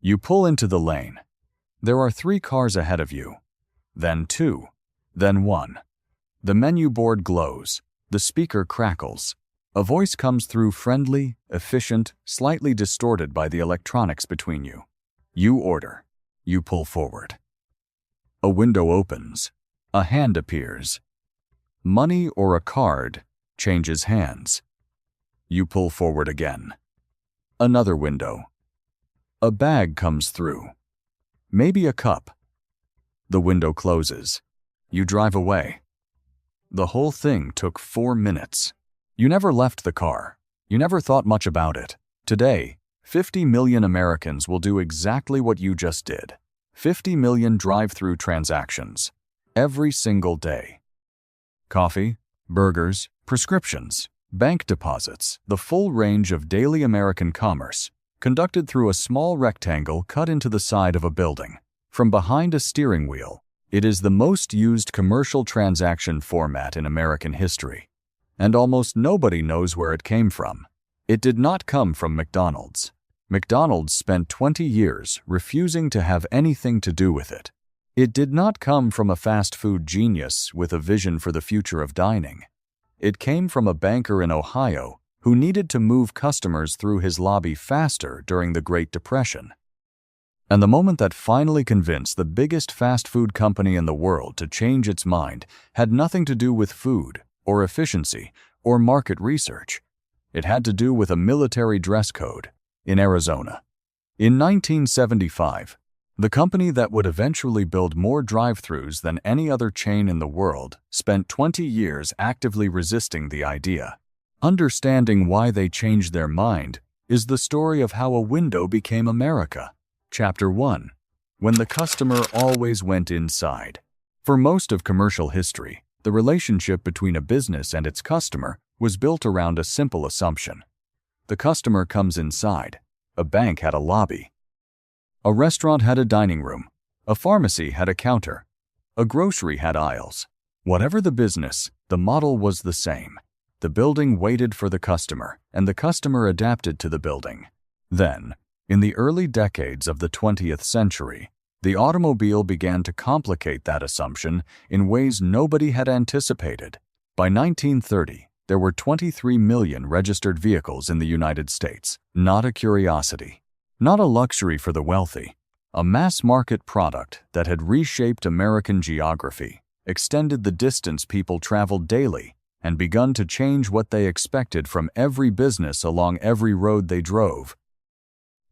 You pull into the lane. There are 3 cars ahead of you. Then 2. Then 1. The menu board glows. The speaker crackles. A voice comes through, friendly, efficient, slightly distorted by the electronics between you. You order. You pull forward. A window opens. A hand appears. Money or a card changes hands. You pull forward again. Another window. A bag comes through. Maybe a cup. The window closes. You drive away. The whole thing took 4 minutes. You never left the car. You never thought much about it. Today, 50 million Americans will do exactly what you just did. 50 million drive-thru transactions. Every single day. Coffee, burgers, prescriptions, bank deposits, the full range of daily American commerce, conducted through a small rectangle cut into the side of a building. From behind a steering wheel, it is the most used commercial transaction format in American history. And almost nobody knows where it came from. It did not come from McDonald's. McDonald's spent 20 years refusing to have anything to do with it. It did not come from a fast food genius with a vision for the future of dining. It came from a banker in Ohio who needed to move customers through his lobby faster during the Great Depression. And the moment that finally convinced the biggest fast food company in the world to change its mind had nothing to do with food, or efficiency, or market research. It had to do with a military dress code in Arizona. In 1975, the company that would eventually build more drive-thrus than any other chain in the world spent 20 years actively resisting the idea. Understanding why they changed their mind is the story of how a window became America. Chapter 1. When the customer always went inside. For most of commercial history, the relationship between a business and its customer was built around a simple assumption. The customer comes inside. A bank had a lobby. A restaurant had a dining room. A pharmacy had a counter. A grocery had aisles. Whatever the business, the model was the same. The building waited for the customer, and the customer adapted to the building. Then, in the early decades of the 20th century, the automobile began to complicate that assumption in ways nobody had anticipated. By 1930, there were 23 million registered vehicles in the United States. Not a curiosity, not a luxury for the wealthy, a mass-market product that had reshaped American geography, extended the distance people traveled daily, and begun to change what they expected from every business along every road they drove.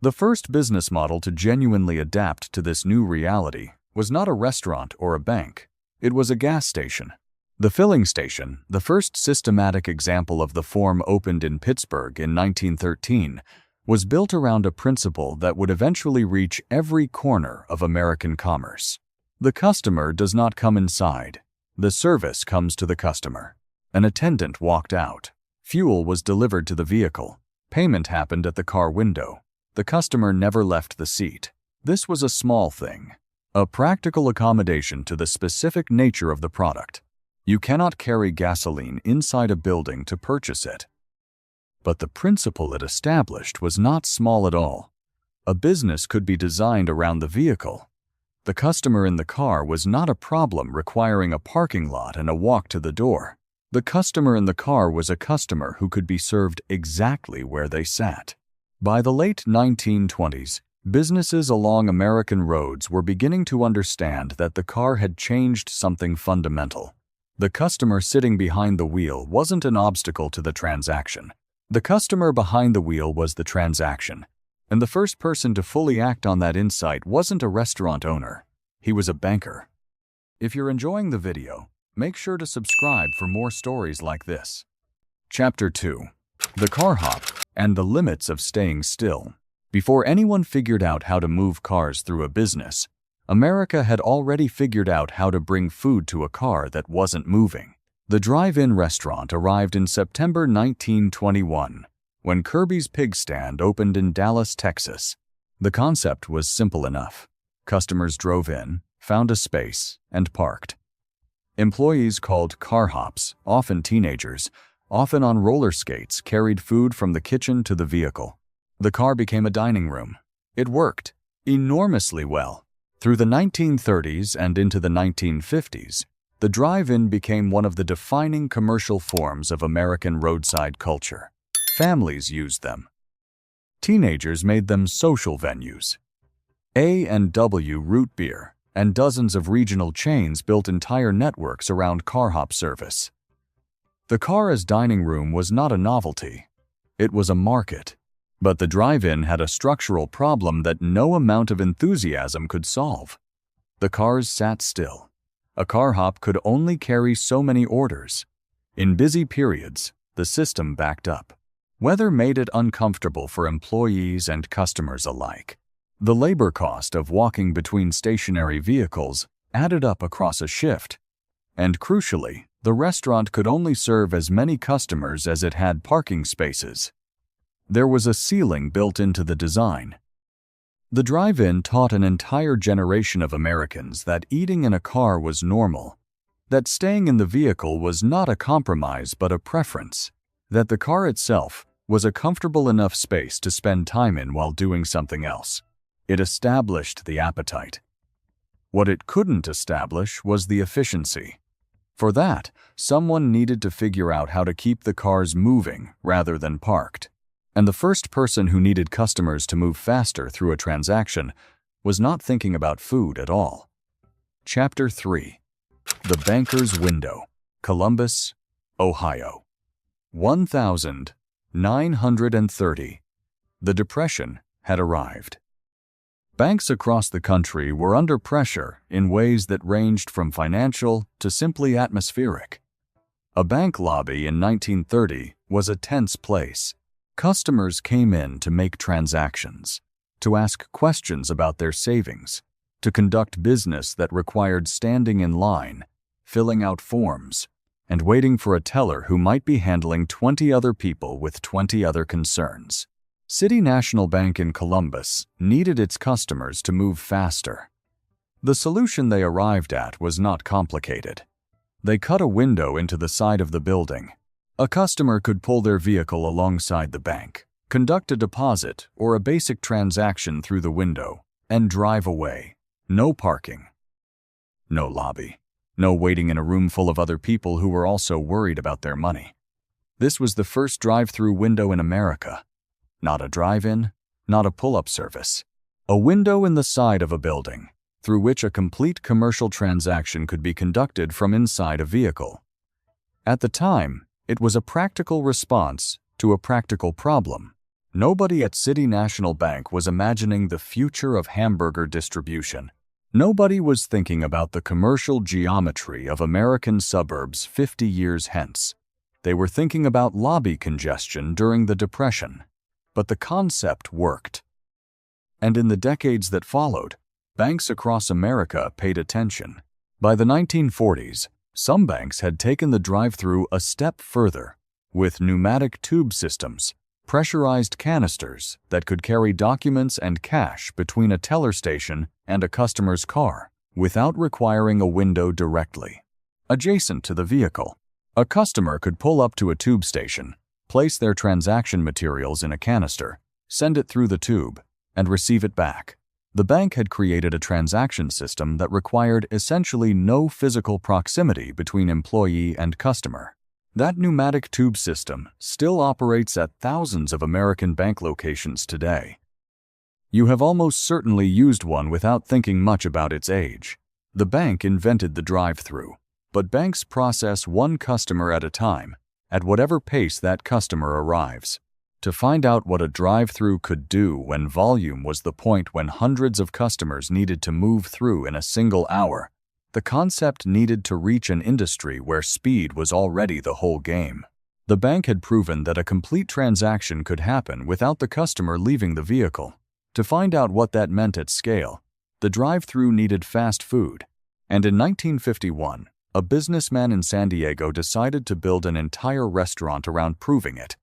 The first business model to genuinely adapt to this new reality was not a restaurant or a bank. It was a gas station. The filling station, the first systematic example of the form, opened in Pittsburgh in 1913, was built around a principle that would eventually reach every corner of American commerce. The customer does not come inside. The service comes to the customer. An attendant walked out. Fuel was delivered to the vehicle. Payment happened at the car window. The customer never left the seat. This was a small thing, a practical accommodation to the specific nature of the product. You cannot carry gasoline inside a building to purchase it. But the principle it established was not small at all. A business could be designed around the vehicle. The customer in the car was not a problem requiring a parking lot and a walk to the door. The customer in the car was a customer who could be served exactly where they sat. By the late 1920s, businesses along American roads were beginning to understand that the car had changed something fundamental. The customer sitting behind the wheel wasn't an obstacle to the transaction. The customer behind the wheel was the transaction. And the first person to fully act on that insight wasn't a restaurant owner. He was a banker. If you're enjoying the video, make sure to subscribe for more stories like this. Chapter 2. The car hop and the limits of staying still. Before anyone figured out how to move cars through a business, America had already figured out how to bring food to a car that wasn't moving. The drive-in restaurant arrived in September 1921, when Kirby's Pig Stand opened in Dallas, Texas. The concept was simple enough. Customers drove in, found a space, and parked. Employees called car hops, often teenagers, often on roller skates, carried food from the kitchen to the vehicle. The car became a dining room. It worked. enormously well. Through the 1930s and into the 1950s, the drive-in became one of the defining commercial forms of American roadside culture. Families used them. Teenagers made them social venues. A&W Root Beer and dozens of regional chains built entire networks around car hop service. The car as dining room was not a novelty. It was a market. But the drive-in had a structural problem that no amount of enthusiasm could solve. The cars sat still. A car hop could only carry so many orders. In busy periods, the system backed up. Weather made it uncomfortable for employees and customers alike. The labor cost of walking between stationary vehicles added up across a shift. And crucially, the restaurant could only serve as many customers as it had parking spaces. There was a ceiling built into the design. The drive-in taught an entire generation of Americans that eating in a car was normal, that staying in the vehicle was not a compromise but a preference, that the car itself was a comfortable enough space to spend time in while doing something else. It established the appetite. What it couldn't establish was the efficiency. For that, someone needed to figure out how to keep the cars moving rather than parked. And the first person who needed customers to move faster through a transaction was not thinking about food at all. Chapter 3. The Banker's Window, Columbus, Ohio. 1930. The Depression had arrived. Banks across the country were under pressure in ways that ranged from financial to simply atmospheric. A bank lobby in 1930 was a tense place. Customers came in to make transactions, to ask questions about their savings, to conduct business that required standing in line, filling out forms, and waiting for a teller who might be handling 20 other people with 20 other concerns. City National Bank in Columbus needed its customers to move faster. The solution they arrived at was not complicated. They cut a window into the side of the building. A customer could pull their vehicle alongside the bank, conduct a deposit or a basic transaction through the window, and drive away. No parking. No lobby. No waiting in a room full of other people who were also worried about their money. This was the first drive-thru window in America. Not a drive-in, not a pull-up service. A window in the side of a building, through which a complete commercial transaction could be conducted from inside a vehicle. At the time, it was a practical response to a practical problem. Nobody at City National Bank was imagining the future of hamburger distribution. Nobody was thinking about the commercial geometry of American suburbs 50 years hence. They were thinking about lobby congestion during the Depression. But the concept worked. And in the decades that followed, banks across America paid attention. By the 1940s, some banks had taken the drive-thru a step further, with pneumatic tube systems, pressurized canisters that could carry documents and cash between a teller station and a customer's car, without requiring a window directly. Adjacent to the vehicle, a customer could pull up to a tube station, place their transaction materials in a canister, send it through the tube, and receive it back. The bank had created a transaction system that required essentially no physical proximity between employee and customer. That pneumatic tube system still operates at thousands of American bank locations today. You have almost certainly used one without thinking much about its age. The bank invented the drive-thru, but banks process one customer at a time, at whatever pace that customer arrives. To find out what a drive-thru could do when volume was the point when hundreds of customers needed to move through in a single hour, the concept needed to reach an industry where speed was already the whole game. The bank had proven that a complete transaction could happen without the customer leaving the vehicle. To find out what that meant at scale, the drive-thru needed fast food. And in 1951, a businessman in San Diego decided to build an entire restaurant around proving it.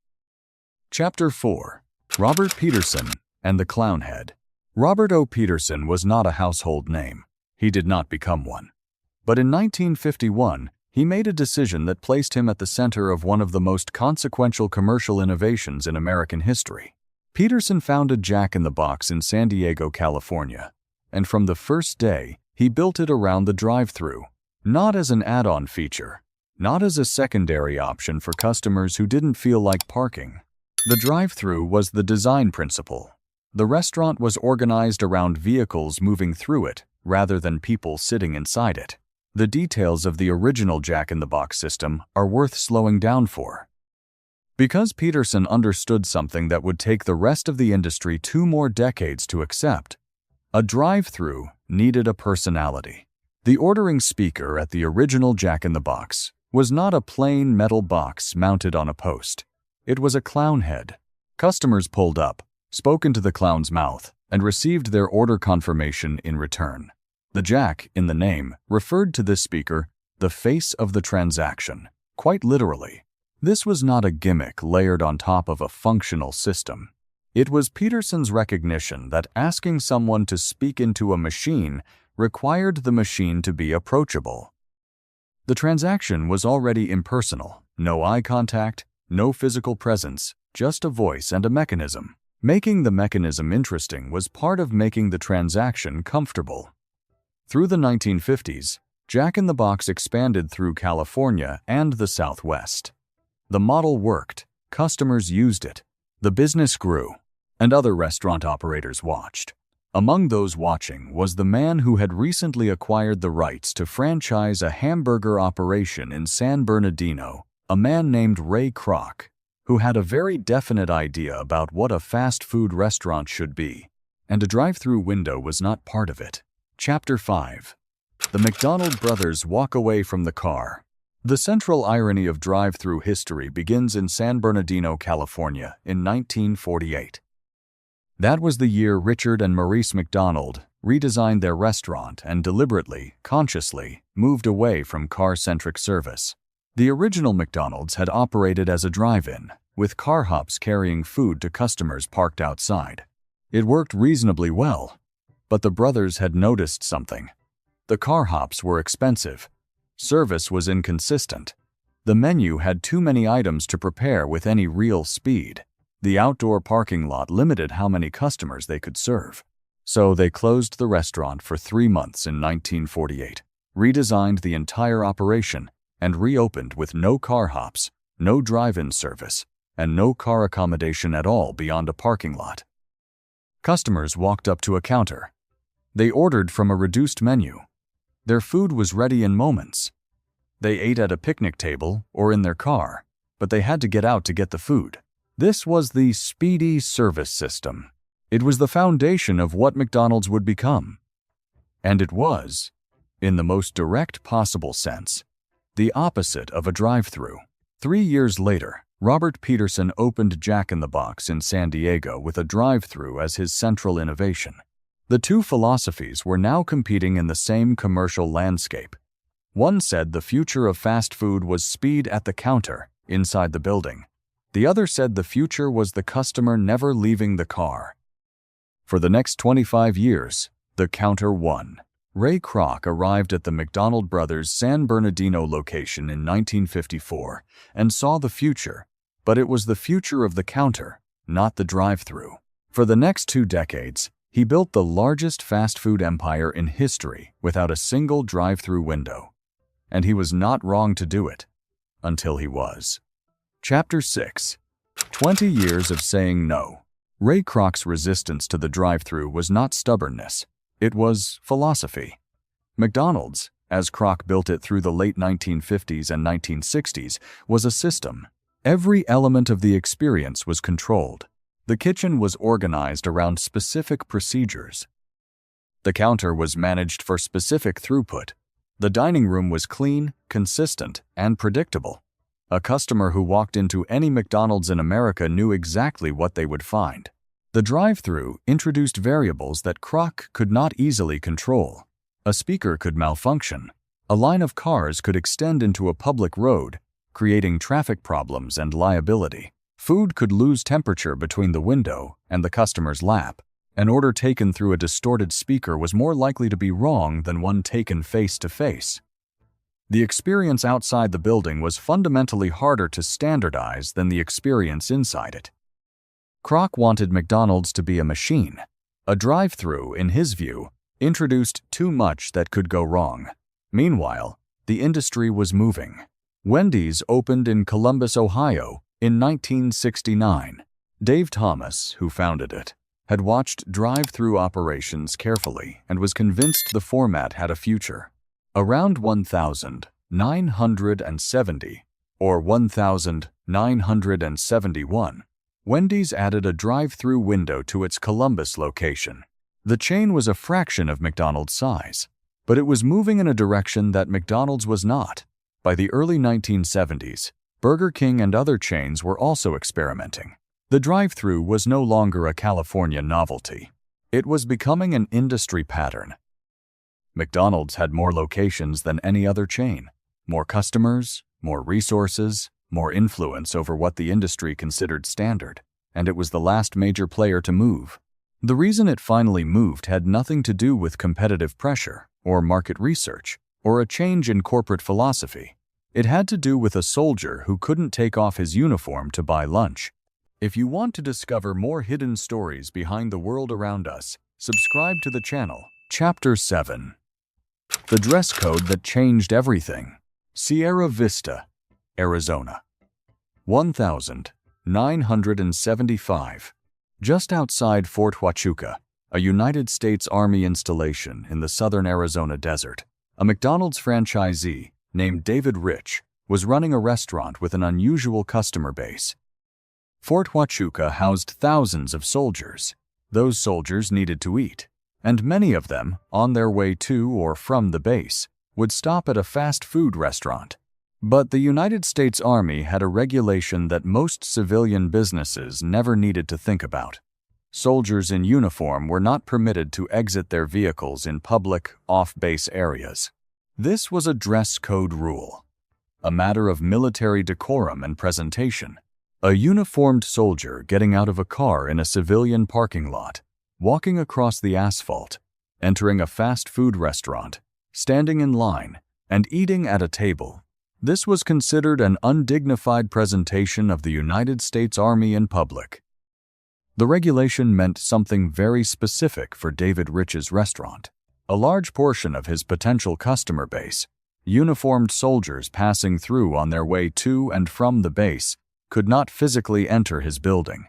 Chapter 4. Robert Peterson and the Clownhead. Robert O. Peterson was not a household name. He did not become one. But in 1951, he made a decision that placed him at the center of one of the most consequential commercial innovations in American history. Peterson founded Jack in the Box in San Diego, California, and from the first day, he built it around the drive-thru, not as an add-on feature, not as a secondary option for customers who didn't feel like parking. The drive-thru was the design principle. The restaurant was organized around vehicles moving through it rather than people sitting inside it. The details of the original Jack in the Box system are worth slowing down for. Because Peterson understood something that would take the rest of the industry 2 more decades to accept, a drive-thru needed a personality. The ordering speaker at the original Jack in the Box was not a plain metal box mounted on a post. It was a clown head. Customers pulled up, spoke into the clown's mouth, and received their order confirmation in return. The Jack in the name referred to this speaker, the face of the transaction, quite literally. This was not a gimmick layered on top of a functional system. It was Peterson's recognition that asking someone to speak into a machine required the machine to be approachable. The transaction was already impersonal, no eye contact, no physical presence, just a voice and a mechanism. Making the mechanism interesting was part of making the transaction comfortable. Through the 1950s, Jack in the Box expanded through California and the Southwest. The model worked, customers used it, the business grew, and other restaurant operators watched. Among those watching was the man who had recently acquired the rights to franchise a hamburger operation in San Bernardino, a man named Ray Kroc, who had a very definite idea about what a fast food restaurant should be, and a drive-thru window was not part of it. Chapter 5. The McDonald brothers walk away from the car. The central irony of drive-thru history begins in San Bernardino, California, in 1948. That was the year Richard and Maurice McDonald redesigned their restaurant and deliberately, consciously, moved away from car-centric service. The original McDonald's had operated as a drive-in, with car hops carrying food to customers parked outside. It worked reasonably well, but the brothers had noticed something. The car hops were expensive. Service was inconsistent. The menu had too many items to prepare with any real speed. The outdoor parking lot limited how many customers they could serve. So they closed the restaurant for 3 months in 1948, redesigned the entire operation, and reopened with no car hops, no drive-in service, and no car accommodation at all beyond a parking lot. Customers walked up to a counter. They ordered from a reduced menu. Their food was ready in moments. They ate at a picnic table or in their car, but they had to get out to get the food. This was the speedy service system. It was the foundation of what McDonald's would become. And it was, in the most direct possible sense, the opposite of a drive-thru. 3 years later, Robert Peterson opened Jack in the Box in San Diego with a drive-thru as his central innovation. The two philosophies were now competing in the same commercial landscape. One said the future of fast food was speed at the counter, inside the building. The other said the future was the customer never leaving the car. For the next 25 years, the counter won. Ray Kroc arrived at the McDonald brothers' San Bernardino location in 1954 and saw the future, but it was the future of the counter, not the drive-thru. For the next 2 decades, he built the largest fast food empire in history without a single drive-thru window. And he was not wrong to do it, until he was. Chapter 6. 20 years of saying no. Ray Kroc's resistance to the drive-thru was not stubbornness. It was philosophy. McDonald's, as Kroc built it through the late 1950s and 1960s, was a system. Every element of the experience was controlled. The kitchen was organized around specific procedures. The counter was managed for specific throughput. The dining room was clean, consistent, and predictable. A customer who walked into any McDonald's in America knew exactly what they would find. The drive-thru introduced variables that Kroc could not easily control. A speaker could malfunction. A line of cars could extend into a public road, creating traffic problems and liability. Food could lose temperature between the window and the customer's lap. An order taken through a distorted speaker was more likely to be wrong than one taken face-to-face. The experience outside the building was fundamentally harder to standardize than the experience inside it. Kroc wanted McDonald's to be a machine. A drive-thru, in his view, introduced too much that could go wrong. Meanwhile, the industry was moving. Wendy's opened in Columbus, Ohio, in 1969. Dave Thomas, who founded it, had watched drive-thru operations carefully and was convinced the format had a future. Around 1970, or 1971, Wendy's added a drive-thru window to its Columbus location. The chain was a fraction of McDonald's size, but it was moving in a direction that McDonald's was not. By the early 1970s, Burger King and other chains were also experimenting. The drive-thru was no longer a California novelty. It was becoming an industry pattern. McDonald's had more locations than any other chain, more customers, more resources, more influence over what the industry considered standard, and it was the last major player to move. The reason it finally moved had nothing to do with competitive pressure, or market research, or a change in corporate philosophy. It had to do with a soldier who couldn't take off his uniform to buy lunch. If you want to discover more hidden stories behind the world around us, subscribe to the channel. Chapter 7. The dress code that changed everything. Sierra Vista, Arizona. 1975. Just outside Fort Huachuca, a United States Army installation in the southern Arizona desert, a McDonald's franchisee named David Rich was running a restaurant with an unusual customer base. Fort Huachuca housed thousands of soldiers. Those soldiers needed to eat, and many of them, on their way to or from the base, would stop at a fast food restaurant. But the United States Army had a regulation that most civilian businesses never needed to think about. Soldiers in uniform were not permitted to exit their vehicles in public, off-base areas. This was a dress code rule, a matter of military decorum and presentation. A uniformed soldier getting out of a car in a civilian parking lot, walking across the asphalt, entering a fast food restaurant, standing in line, and eating at a table. This was considered an undignified presentation of the United States Army in public. The regulation meant something very specific for David Rich's restaurant. A large portion of his potential customer base, uniformed soldiers passing through on their way to and from the base, could not physically enter his building.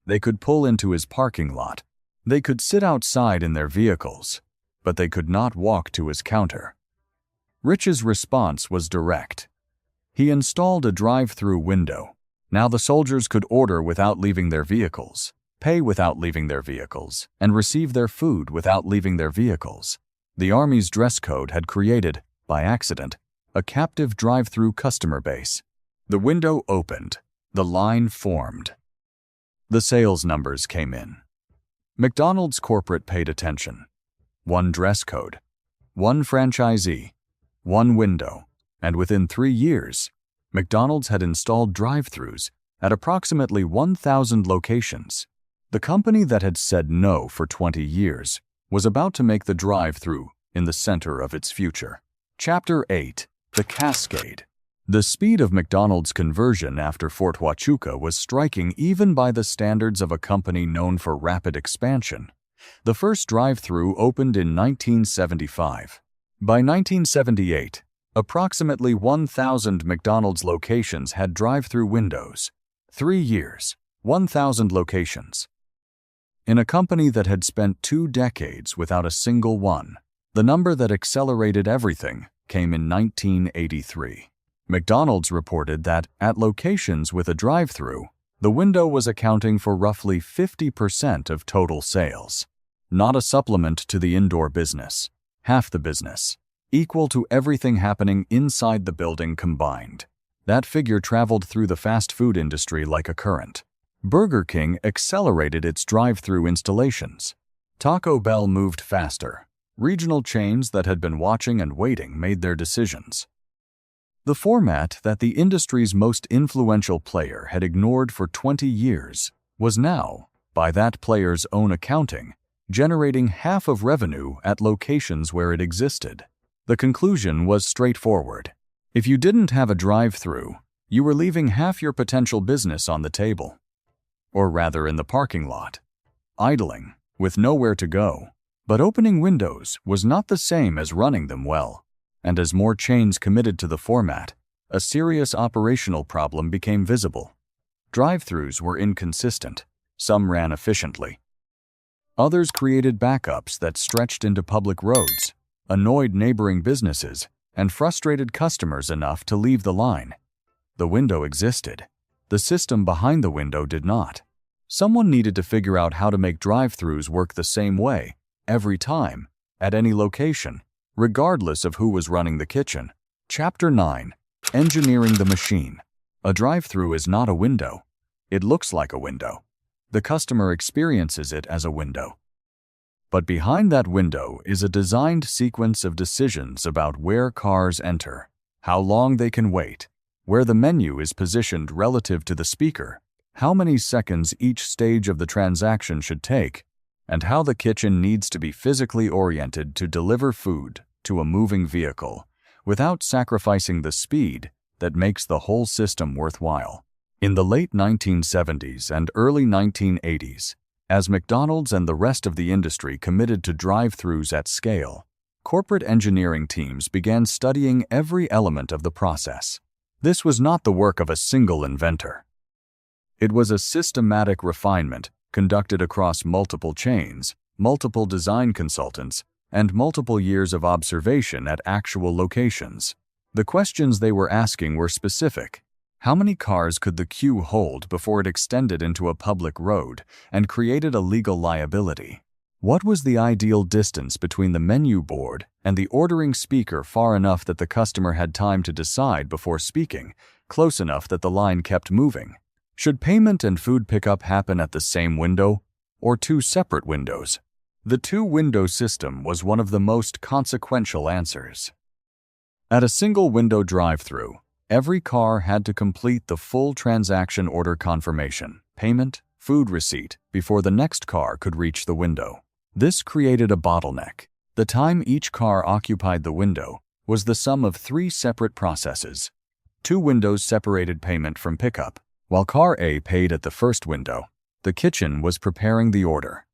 They could pull into his parking lot. They could sit outside in their vehicles, but they could not walk to his counter. Rich's response was direct. He installed a drive-thru window. Now the soldiers could order without leaving their vehicles, pay without leaving their vehicles, and receive their food without leaving their vehicles. The Army's dress code had created, by accident, a captive drive-thru customer base. The window opened. The line formed. The sales numbers came in. McDonald's corporate paid attention. One dress code, one franchisee, one window, and within 3 years, McDonald's had installed drive-thrus at approximately 1,000 locations. The company that had said no for 20 years was about to make the drive-thru in the center of its future. Chapter 8. The Cascade. The speed of McDonald's conversion after Fort Huachuca was striking even by the standards of a company known for rapid expansion. The first drive-thru opened in 1975. By 1978, approximately 1,000 McDonald's locations had drive-thru windows. 3 years, 1,000 locations. In a company that had spent 2 decades without a single one, the number that accelerated everything came in 1983. McDonald's reported that, at locations with a drive-thru, the window was accounting for roughly 50% of total sales. Not a supplement to the indoor business. Half the business, equal to everything happening inside the building combined. That figure traveled through the fast food industry like a current. Burger King accelerated its drive-thru installations. Taco Bell moved faster. Regional chains that had been watching and waiting made their decisions. The format that the industry's most influential player had ignored for 20 years was now, by that player's own accounting, generating half of revenue at locations where it existed. The conclusion was straightforward. If you didn't have a drive-thru, you were leaving half your potential business on the table. or rather in the parking lot, idling, with nowhere to go. But opening windows was not the same as running them well, and as more chains committed to the format, a serious operational problem became visible. Drive-thrus were inconsistent. Some ran efficiently. Others created backups that stretched into public roads, annoyed neighboring businesses, and frustrated customers enough to leave the line. The window existed. The system behind the window did not. Someone needed to figure out how to make drive-thrus work the same way, every time, at any location, regardless of who was running the kitchen. Chapter 9. Engineering the machine. A drive-thru is not a window. It looks like a window. The customer experiences it as a window. But behind that window is a designed sequence of decisions about where cars enter, how long they can wait, where the menu is positioned relative to the speaker, how many seconds each stage of the transaction should take, and how the kitchen needs to be physically oriented to deliver food to a moving vehicle without sacrificing the speed that makes the whole system worthwhile. In the late 1970s and early 1980s, as McDonald's and the rest of the industry committed to drive-thrus at scale, corporate engineering teams began studying every element of the process. This was not the work of a single inventor. It was a systematic refinement conducted across multiple chains, multiple design consultants, and multiple years of observation at actual locations. The questions they were asking were specific. How many cars could the queue hold before it extended into a public road and created a legal liability? What was the ideal distance between the menu board and the ordering speaker, far enough that the customer had time to decide before speaking, close enough that the line kept moving? Should payment and food pickup happen at the same window, or two separate windows? The two-window system was one of the most consequential answers. At a single-window drive-thru, every car had to complete the full transaction order confirmation, payment, food receipt before the next car could reach the window. This created a bottleneck. The time each car occupied the window was the sum of three separate processes. Two windows separated payment from pickup. While Car A paid at the first window, the kitchen was preparing the order.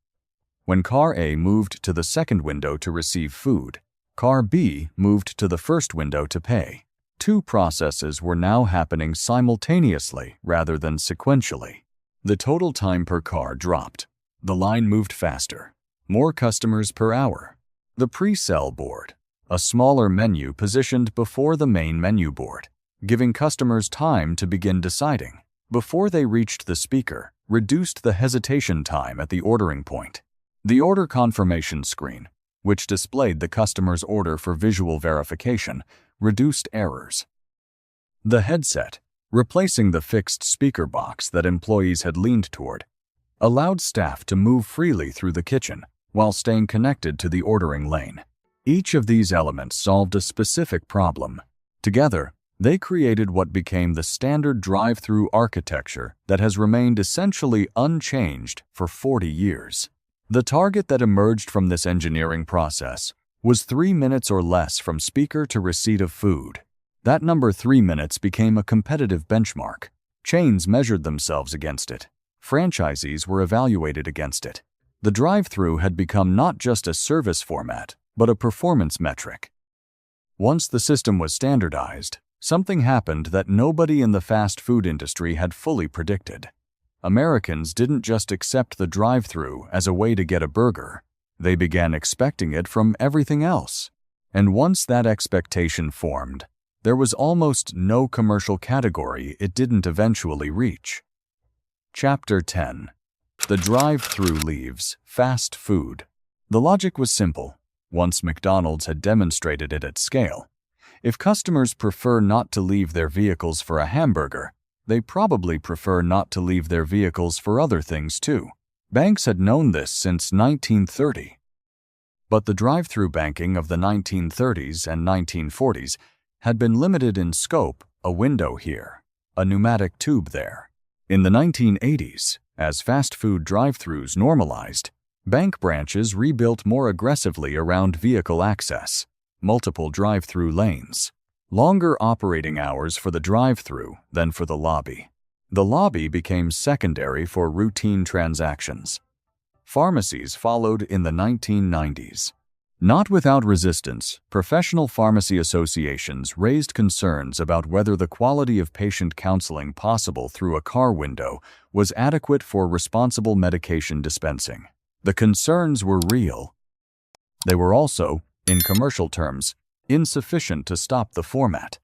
When Car A moved to the second window to receive food, Car B moved to the first window to pay. Two processes were now happening simultaneously rather than sequentially. The total time per car dropped. The line moved faster. More customers per hour. The pre-sell board, a smaller menu positioned before the main menu board, giving customers time to begin deciding before they reached the speaker, reduced the hesitation time at the ordering point. The order confirmation screen, which displayed the customer's order for visual verification, reduced errors. The headset, replacing the fixed speaker box that employees had leaned toward, allowed staff to move freely through the kitchen while staying connected to the ordering lane. Each of these elements solved a specific problem. Together, they created what became the standard drive-thru architecture that has remained essentially unchanged for 40 years. The target that emerged from this engineering process was 3 minutes or less from speaker to receipt of food. That number 3 minutes became a competitive benchmark. Chains measured themselves against it. Franchisees were evaluated against it. The drive-thru had become not just a service format, but a performance metric. Once the system was standardized, something happened that nobody in the fast food industry had fully predicted. Americans didn't just accept the drive-thru as a way to get a burger. They began expecting it from everything else. And once that expectation formed, there was almost no commercial category it didn't eventually reach. Chapter 10. The drive-thru leaves fast food. The logic was simple. Once McDonald's had demonstrated it at scale, if customers prefer not to leave their vehicles for a hamburger, they probably prefer not to leave their vehicles for other things too. Banks had known this since 1930. But the drive-thru banking of the 1930s and 1940s had been limited in scope, a window here, a pneumatic tube there. In the 1980s, as fast food drive-thrus normalized, bank branches rebuilt more aggressively around vehicle access, multiple drive-thru lanes, longer operating hours for the drive-thru than for the lobby. The lobby became secondary for routine transactions. Pharmacies followed in the 1990s. Not without resistance, professional pharmacy associations raised concerns about whether the quality of patient counseling possible through a car window was adequate for responsible medication dispensing. The concerns were real. They were also, in commercial terms, insufficient to stop the format.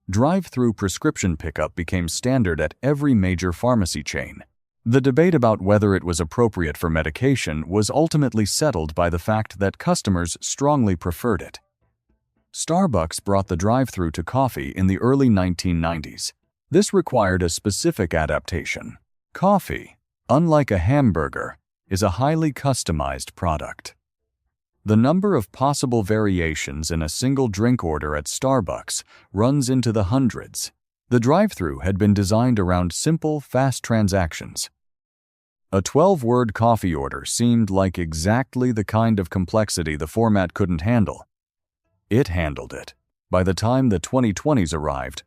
Drive-thru prescription pickup became standard at every major pharmacy chain. The debate about whether it was appropriate for medication was ultimately settled by the fact that customers strongly preferred it. Starbucks brought the drive-thru to coffee in the early 1990s. This required a specific adaptation. Coffee, unlike a hamburger, is a highly customized product. The number of possible variations in a single drink order at Starbucks runs into the hundreds. The drive-thru had been designed around simple, fast transactions. A 12-word coffee order seemed like exactly the kind of complexity the format couldn't handle. It handled it. By the time the 2020s arrived,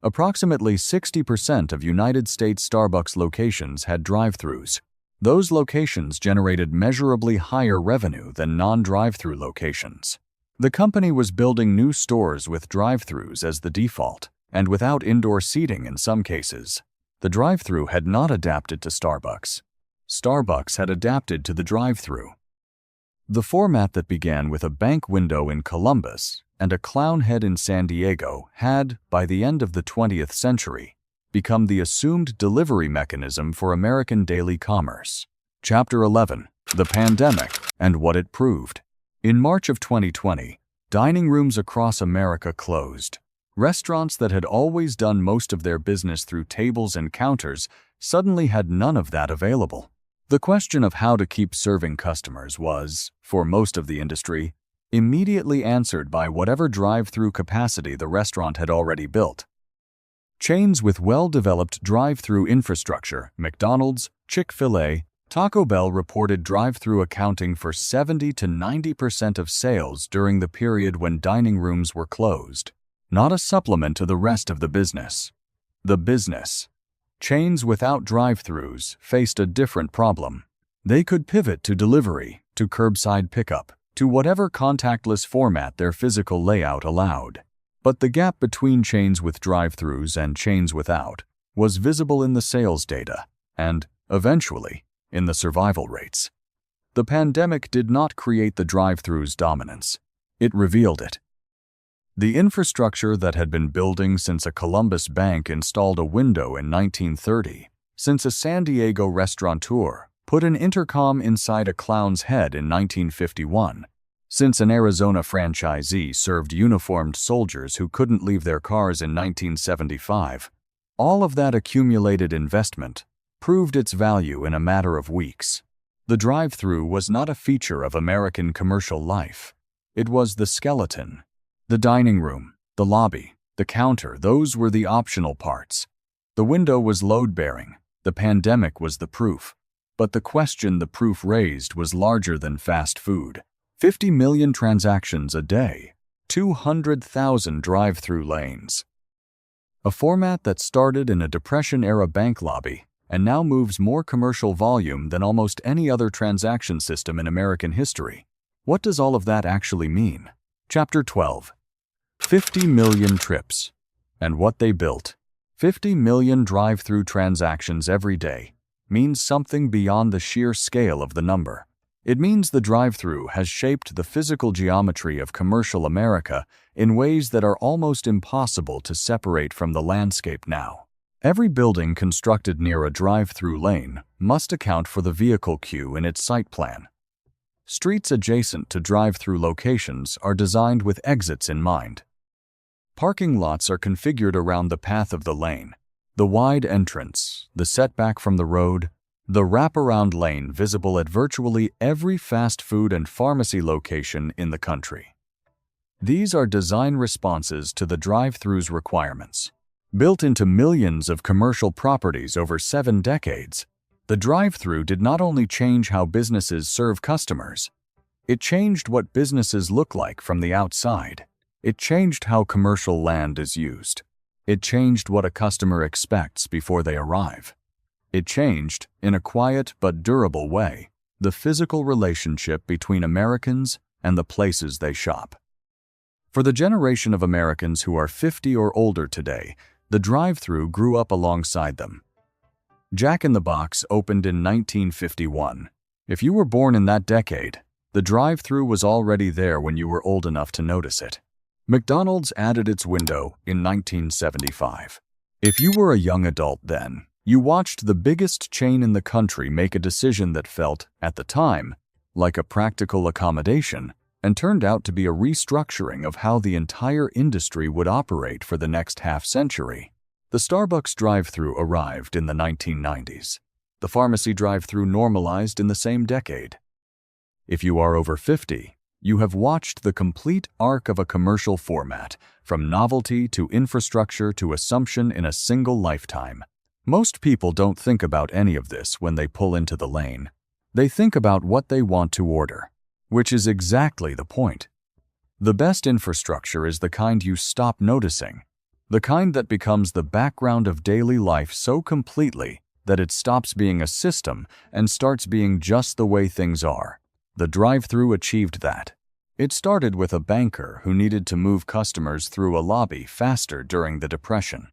approximately 60% of United States Starbucks locations had drive-thrus. Those locations generated measurably higher revenue than non-drive-thru locations. The company was building new stores with drive-thrus as the default, and without indoor seating in some cases. The drive-thru had not adapted to Starbucks. Starbucks had adapted to the drive-thru. The format that began with a bank window in Columbus and a clown head in San Diego had, by the end of the 20th century, become the assumed delivery mechanism for American daily commerce. Chapter 11: The Pandemic and What It Proved. In March of 2020, dining rooms across America closed. Restaurants that had always done most of their business through tables and counters suddenly had none of that available. The question of how to keep serving customers was, for most of the industry, immediately answered by whatever drive-thru capacity the restaurant had already built. Chains with well-developed drive-thru infrastructure, McDonald's, Chick-fil-A, Taco Bell reported drive-thru accounting for 70 to 90% of sales during the period when dining rooms were closed. Not a supplement to the rest of the business. The business. Chains without drive-thrus faced a different problem. They could pivot to delivery, to curbside pickup, to whatever contactless format their physical layout allowed. But the gap between chains with drive-thrus and chains without was visible in the sales data and, eventually, in the survival rates. The pandemic did not create the drive-thru's dominance. It revealed it. The infrastructure that had been building since a Columbus bank installed a window in 1930, since a San Diego restaurateur put an intercom inside a clown's head in 1951, since an Arizona franchisee served uniformed soldiers who couldn't leave their cars in 1975, all of that accumulated investment proved its value in a matter of weeks. The drive-thru was not a feature of American commercial life. It was the skeleton. The dining room, the lobby, the counter, those were the optional parts. The window was load-bearing. The pandemic was the proof. But the question the proof raised was larger than fast food. 50 million transactions a day, 200,000 drive-thru lanes. A format that started in a Depression-era bank lobby and now moves more commercial volume than almost any other transaction system in American history. What does all of that actually mean? Chapter 12. 50 million trips. And what they built. 50 million drive-thru transactions every day means something beyond the sheer scale of the number. It means the drive-thru has shaped the physical geometry of commercial America in ways that are almost impossible to separate from the landscape now. Every building constructed near a drive-thru lane must account for the vehicle queue in its site plan. Streets adjacent to drive-thru locations are designed with exits in mind. Parking lots are configured around the path of the lane, the wide entrance, the setback from the road, the wraparound lane visible at virtually every fast food and pharmacy location in the country. These are design responses to the drive-thru's requirements. Built into millions of commercial properties over 7 decades, the drive-thru did not only change how businesses serve customers, it changed what businesses look like from the outside. It changed how commercial land is used. It changed what a customer expects before they arrive. It changed, in a quiet but durable way, the physical relationship between Americans and the places they shop. For the generation of Americans who are 50 or older today, the drive-thru grew up alongside them. Jack in the Box opened in 1951. If you were born in that decade, the drive-thru was already there when you were old enough to notice it. McDonald's added its window in 1975. If you were a young adult then, you watched the biggest chain in the country make a decision that felt, at the time, like a practical accommodation, and turned out to be a restructuring of how the entire industry would operate for the next half-century. The Starbucks drive-thru arrived in the 1990s. The pharmacy drive-thru normalized in the same decade. If you are over 50, you have watched the complete arc of a commercial format, from novelty to infrastructure to assumption in a single lifetime. Most people don't think about any of this when they pull into the lane. They think about what they want to order, which is exactly the point. The best infrastructure is the kind you stop noticing, the kind that becomes the background of daily life so completely that it stops being a system and starts being just the way things are. The drive-thru achieved that. It started with a banker who needed to move customers through a lobby faster during the Depression.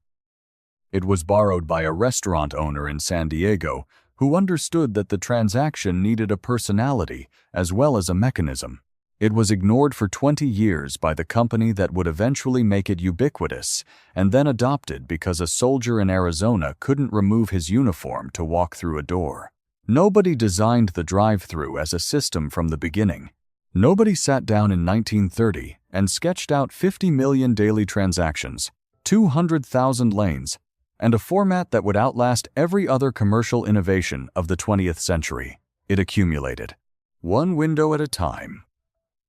It was borrowed by a restaurant owner in San Diego who understood that the transaction needed a personality as well as a mechanism. It was ignored for 20 years by the company that would eventually make it ubiquitous, and then adopted because a soldier in Arizona couldn't remove his uniform to walk through a door. Nobody designed the drive-thru as a system from the beginning. Nobody sat down in 1930 and sketched out 50 million daily transactions, 200,000 lanes, and a format that would outlast every other commercial innovation of the 20th century. It accumulated. One window at a time.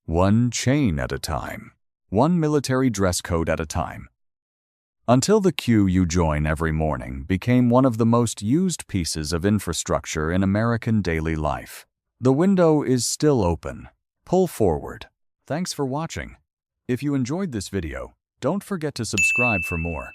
One chain at a time. One military dress code at a time. Until the queue you join every morning became one of the most used pieces of infrastructure in American daily life. The window is still open. Pull forward. Thanks for watching. If you enjoyed this video, don't forget to subscribe for more.